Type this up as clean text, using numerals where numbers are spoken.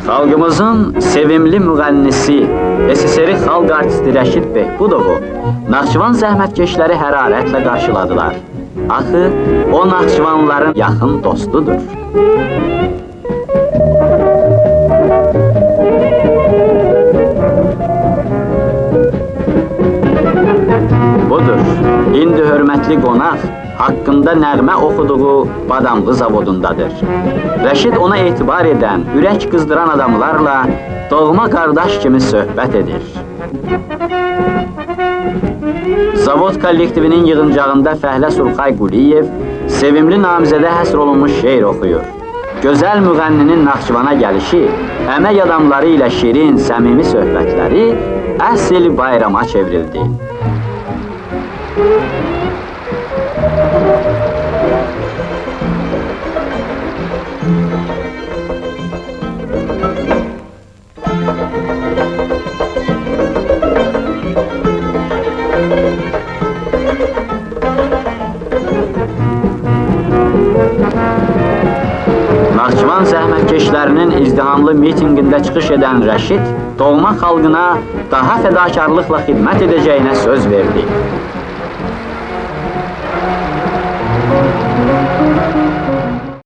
Xalqımızın sevimli müğənnisi, SSR xalq artisti Rəşid Behbudovu Naxçıvan zəhmətkeşləri hərarətlə qarşıladılar. Axı, o Naxçıvanlıların yaxın dostudur. Budur, indi hörmətli qonaq haqqında nəğmə oxuduğu Badamlı zavodundadır. Rəşid ona etibar edən, ürək qızdıran adamlarla doğma qardaş kimi söhbət edir. Zavod kollektivinin yığıncağında Fəhlə Surxay Quliyev sevimli namizədə həsr olunmuş şeir oxuyur. Gözəl müğənninin Naxçıvana gəlişi, əmək adamları ilə şirin, səmimi söhbətləri əsl bayrama çevrildi. Naxçıvan zəhmətkeşlərinin izdihamlı mitingində çıxış edən Rəşid, doğma xalqına daha fədakarlıqla xidmət edəcəyinə söz verdi.